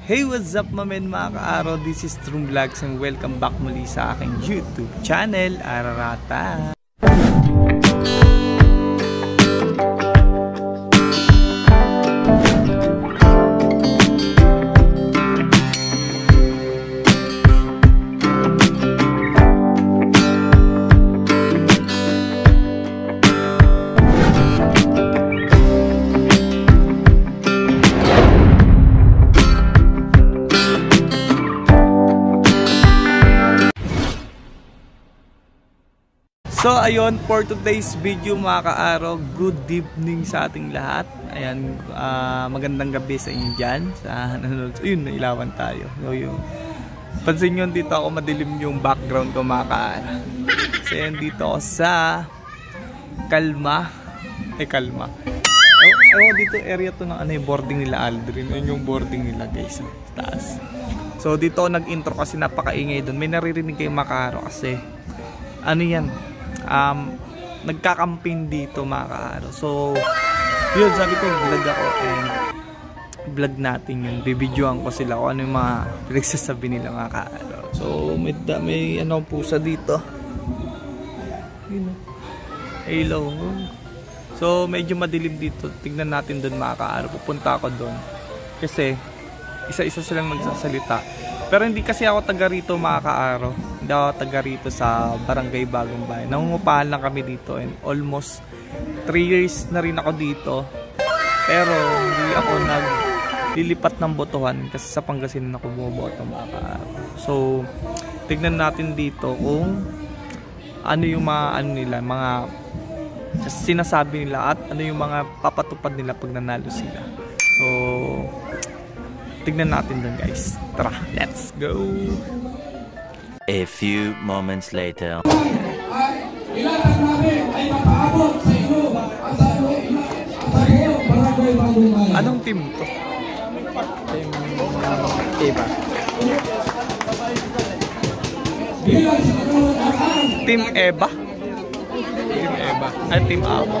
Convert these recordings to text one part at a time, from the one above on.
Hey, what's up mga ka-araw? This is Troom Vlogs and welcome back muli sa aking YouTube channel, Ararata. So ayun, for today's video mga ka-araw, good evening sa ating lahat. Ayan, magandang gabi sa inyo dyan sa nanonood. So yun, nailawan tayo. So yun, pansin nyo dito ako madilim yung background ko mga ka-araw. So yan, dito ako sa Kalma. Dito area to ng ano, yung boarding nila Aldrin. Yun yung boarding nila guys, sa taas. So dito ako nag-intro kasi napakaingay doon. May naririnig kayong mga ka-araw kasi ano yan, nagka-campaign dito mga ka-araw. So yun, sabi ko vlog ako and vlog natin yun, bibidyoan ko sila kung ano yung mga pinagsasabi nila mga ka-araw. So may ano pusa dito, yun, hello. So medyo madilim dito, tignan natin doon mga ka-araw. Pupunta ako doon kasi isa-isa silang magsasalita. Pero hindi kasi ako taga rito mga ka-araw. Hindi ako taga rito sa Barangay Bagong Bayan. Nangungupahan lang kami dito and almost 3 years na rin ako dito. Pero hindi ako naglilipat ng botohan kasi sa Pangasinan ako bumoboto mga ka-araw. So tignan natin dito kung ano yung mga ano nila, mga sinasabi nila at ano yung mga papatupad nila pag nanalo sila. So tignan natin dun guys. Tara, let's go! A few moments later. Ilatag namin ay makaabot sa inyo ang Barangay Bagong Bayan. Anong team to? Eva. Team Eva? Team Eva. Ay, Team Ava.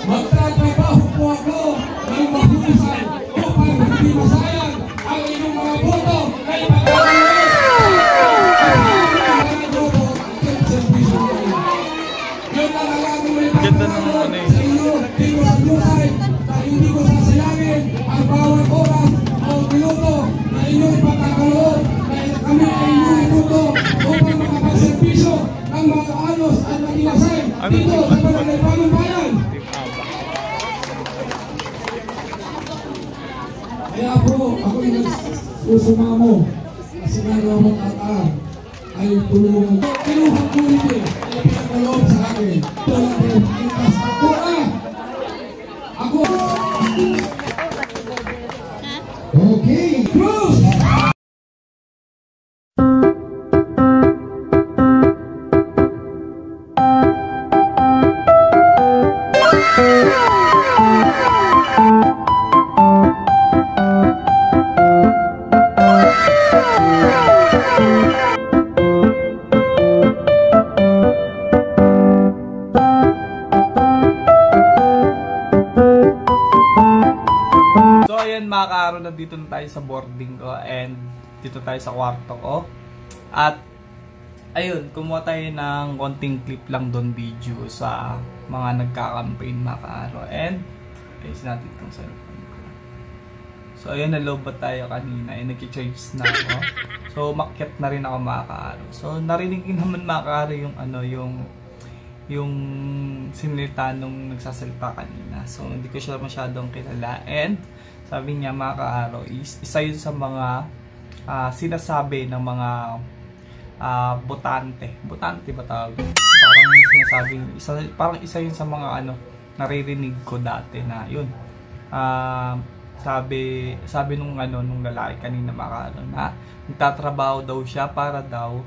Magtatrabaho po ako ng mahusay upang hindi masayang ang inyong mga boto kay Ganda ng ano eh. Hindi ko sasayangin ang bawat oras o minuto na inyong ipagkakaloon dahil kami ay inyong inuto upang makapagservisyo ng mga anos at matinasay dito sa Barangay Bagong Bayan. Kaya po, ako yung nagsusumamo kasi nagawa ng atar ay tulungan. Kinuhang kulite ay pinagkaloob sa akin. Tulad rin, itas ako Ako! Okay, Cruz! Mga ka-araw, nandito na tayo sa boarding ko and dito tayo sa kwarto ko. At ayun, kumuha tayo ng konting clip lang doon video sa mga nagka-campaign mga ka-araw. And ayos natin itong cellphone ko. So ayun, nalobat tayo kanina and nag-charge na ako. So makyat na rin ako mga ka-araw. So narinig naman mga ka-araw yung ano, yung sinilita nung nagsasalita kanina. So hindi ko siya masyadong kilala and sabi niya mga ka-araw, isa yun sa mga sinasabi ng mga botante. Botante ba tawag? Parang sinasabing, parang isa yun sa mga ano, naririnig ko dati na yun. Sabi nung lalaki kanina mga ka-araw na nagtatrabaho daw siya para daw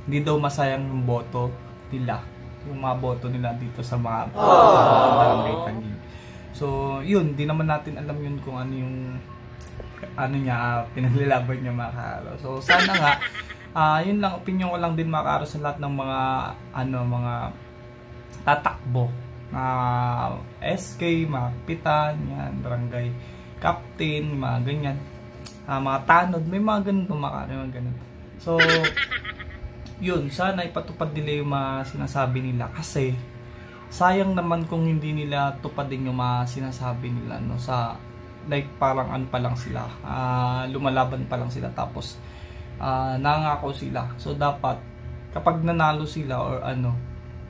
hindi daw masayang yung boto nila. Yung mga boto nila dito sa mga barangay Tagig. So, yun, di naman natin alam yun kung ano yung pinaglalaban niya mga ka-araw. So, sana nga, yun lang, opinion ko lang din mga ka-araw sa lahat ng mga, mga tatakbo SK, mga kapitan, yan, barangay captain, mga ganyan, mga tanod, may mga ganun mga ganun. So yun, sana ipatupad nila yung mga sinasabi nila, kasi sayang naman kung hindi nila tupadin yung mga sinasabi nila, no, sa like parang pa lang sila, lumalaban pa lang sila, tapos nangako sila. So dapat kapag nanalo sila or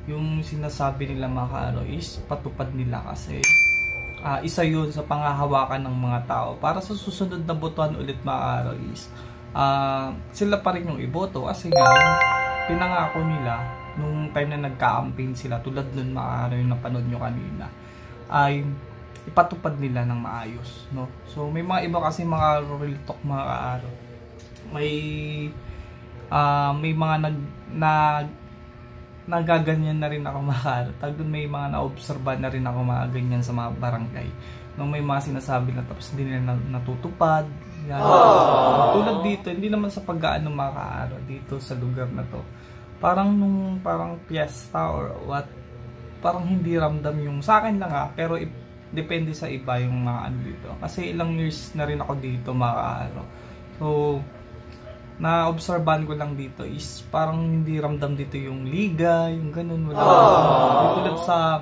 yung sinasabi nila mga kaaro is patupad nila, kasi isa yun sa panghahawakan ng mga tao para sa susunod na botohan ulit mga kaaro is sila pa rin yung iboto, kasi nga yung pinangako nila nung time na nagka-campaign sila, tulad nun mga kaaro yung napanood nyo kanina, ay ipatupad nila ng maayos, no? So may mga iba kasi mga real talk mga kaaro, may mga nagaganyan na rin ako mga doon, may mga naobserba na rin ako mga ganyan sa mga barangay, nung may mga sinasabi na tapos hindi nila natutupad yan. Tulad dito, hindi naman sa pag-aano mga kaaro dito sa lugar na to, parang nung parang piyesta or what, parang hindi ramdam yung sa akin lang pero depende sa iba yung mga dito, kasi ilang years na rin ako dito mga kaaro. So na-obserbahan ko lang dito is parang hindi ramdam dito yung liga, yung ganun, wala. Tulad sa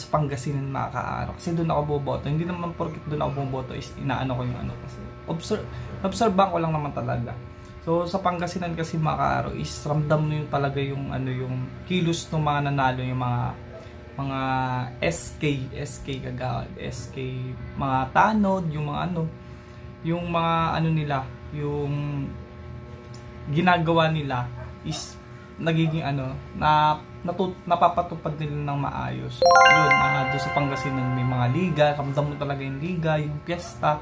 Pangasinan mga kaaro, kasi doon ako boboto. Hindi naman porket doon ako boboto is inaano ko yung kasi obserbahan ko lang naman talaga. So sa Pangasinan kasi mga kaaro is ramdam mo yung talaga yung yung kilos ng mga nanalo, yung mga SK kagawad, SK, mga tanod, yung mga yung mga nila, yung ginagawa nila is nagiging napapatupad nila ng maayos. Yun, doon sa Pangasinan may mga liga, ramdam mo talaga yung liga, yung piyesta.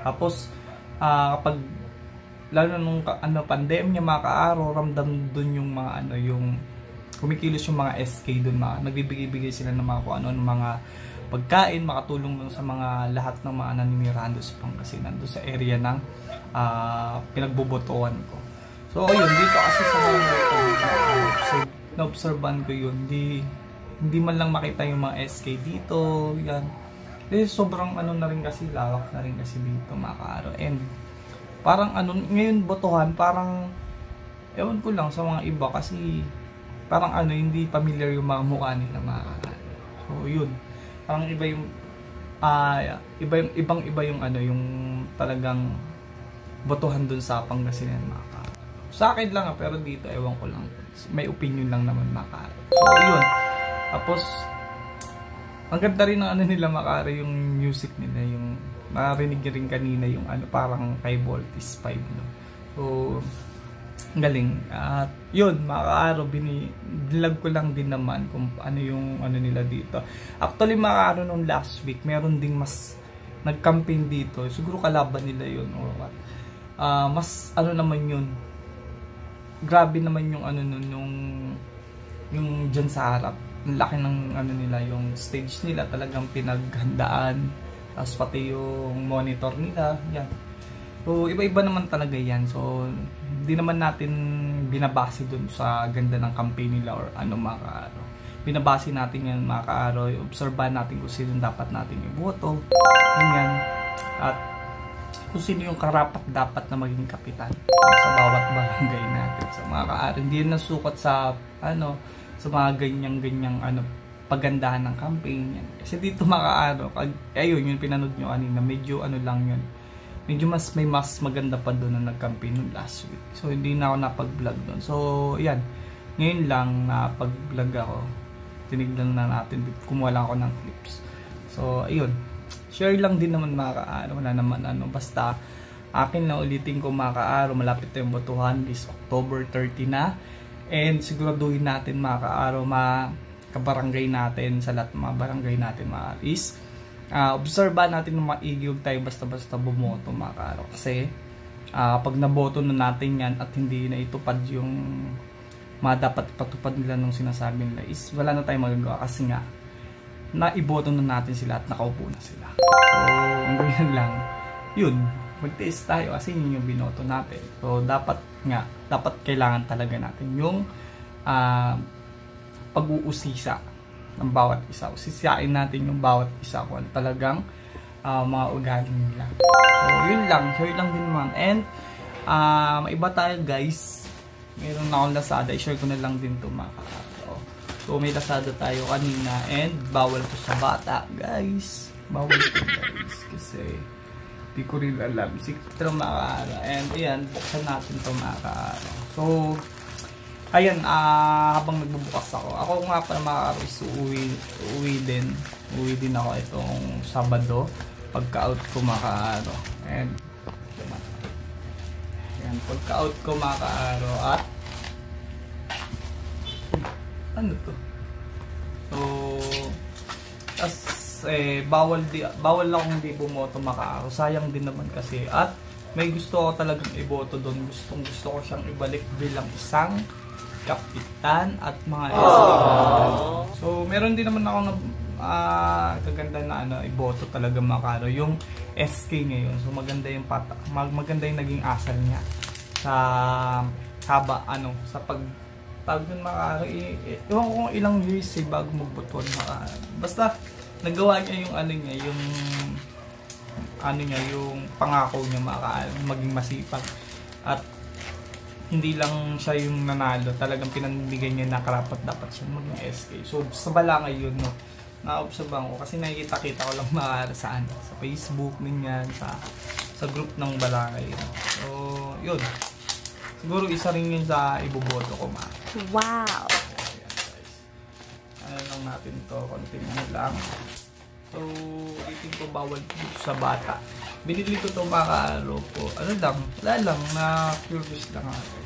Tapos kapag lalo nung pandemya mga kaaro, ramdam doon yung mga yung kumikilos yung mga SK doon, nagbibigay-bigay sila ng mga kung ng mga pagkain, makatulong sa mga lahat ng mga naninirahan doon sa Pangasinan, doon sa area ng pinagbobotohan ko. So ayun, dito kasi sa na-obserban ko yun, hindi man lang makita yung mga SK dito, yan. Kasi sobrang na rin kasi, lawak na rin kasi dito mga kaaro. And parang ngayon botohan, parang ewan ko lang sa mga iba, kasi parang hindi familiar yung mga mukha nila mga kaaro. So yun, parang iba yung ibang-iba yung yung talagang botohan dun sa Pangasinan mga kaaro. Sa akin lang pero dito ewan ko lang, may opinion lang naman mga kaaro. So yun, tapos ang ganda rin ng nila mga kaaro, yung music nila, yung narinig rin kanina yung parang kay Voltis 5, no? So galing. At yun mga kaaro, binilag ko lang din naman kung yung nila dito. Actually mga kaaro, nung last week meron ding mas nag-campaign dito, siguro kalaban nila yun or what. Mas naman yun, grabe naman yung yung dyan sa harap, ang laki ng nila, yung stage nila talagang pinaghandaan, tapos pati yung monitor nila, yan. So iba-iba naman talaga yan. So hindi naman natin binabase dun sa ganda ng campaign nila or mga kaaro. Binabase natin yan mga kaaro, obserbahan natin kung sino dapat natin iboto, yan, at kung sino yung karapat dapat na maging kapitan sa bawat barangay natin. So mga kaaro, hindi na sukat sa sa mga ganyang pagandahan ng campaign yan. Kasi dito mga kaaro, ayun yung pinanood nyo kanina, medyo lang yun, medyo may mas maganda pa doon na nag-campaign nung last week. So hindi na ako napag-vlog doon. So yan, ngayon lang napag-vlog ako, tinignan na natin, kumuha lang ako ng clips. So ayun, share lang din naman mga kaaro, wala naman basta akin na ulitin ko mga kaaro, malapit na yung botohan, this October 30 na, and siguraduhin natin mga kaaro, kabarangay natin, sa lahat ng mga barangay natin is obserbahan natin ng maigi, huwag tayo basta-basta bumoto mga kaaro, kasi pag naboto na natin yan at hindi na itupad yung mga dapat ipatupad nila nung sinasabi nila, is wala na tayong magagawa, kasi nga naiboto na natin sila at nakaupo na sila. So ang ganyan lang yun, magtiis tayo kasi yun yung binoto natin. So dapat kailangan talaga natin yung pag-uusisa ng bawat isa. Sisiyain natin yung bawat isa kung talagang mga ugali nila. So yun lang, share lang din naman. And maiba tayo guys, meron na akong Lazada, i-share ko na lang din to mga kaaro. So may Lazada tayo kanina, and bawal to sa bata guys, bawal to guys, kasi di ko rin alam, secret lang mga kaaro. And ayan, buksan natin to mga kaaro. So ayan, habang nagbubukas ako nga pa mga kaaro, uwi din ako itong Sabado pagka-out ko mga kaaro. And ayan, pagka-out ko mga kaaro, at ano to? So as bawal lang kung hindi bumoto mga kaaro, sayang din naman kasi. At may gusto ko talagang iboto doon, gusto ko siyang ibalik bilang isang kapitan at mga So meron din naman ako kaganda na iboto talaga mga kaaro, yung SK ngayon. So maganda yung maganda yung naging asal niya sa haba sa pagtawag ng mga kaaro. Ewan ko kung ilang years bago magboton mga kaaro. Basta nagawa niya yung yung pangako niya mga kaaro, maging masipag. At hindi lang siya yung nanalo, talagang pinanibigay niya na karapat dapat siya maging SK. So sa Balangay yun, no, na-observe ko kasi nakikita ko lang sa Facebook ninyan, sa group ng Balangay. So yun, siguro isa rin yun sa iboboto ko mga. Wow! Ano lang natin to, konting lang. So itin ko bawal sa bata. Binili ko to mga kaaro po. Ano lang, wala lang, na curious lang ako.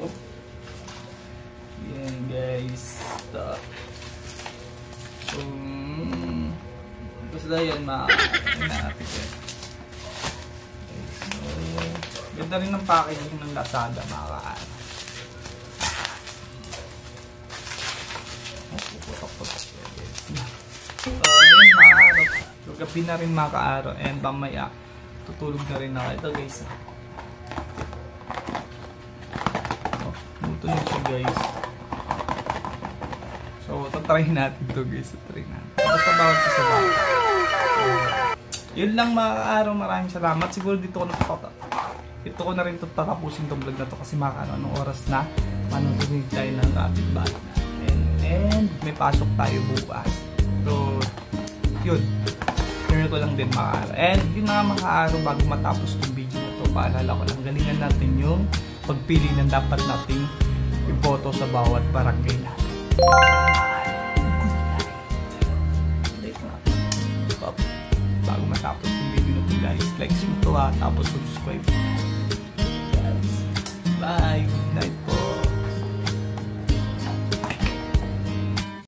Oh. Yan guys. So basta yan natin yan. So ganda rin ng packaging ng Lazada mga kaaro. Puputok-putok yan guys. So yun mga kaaro, gabi na rin mga kaaro, and mamaya tutulog na rin ako. Ito guys, tutulog siya guys. So tatry natin ito guys, basta bawal ka sa bawal. Yun lang mga kaaro, maraming salamat. Siguro dito ko na rin tatapusin itong vlog na to, kasi mga kaaro, anong oras na manutunig tayo ng rapid bata na, and may pasok tayo bukas. So yun, share ko lang din mga kaaro. And yun na mga kaaro, bago matapos itong video na to, paalala ko lang, galingan natin yung pagpili ng dapat nating iboto sa bawat barangay natin. Bago matapos yung video na to guys, like mo to tapos subscribe. Bye!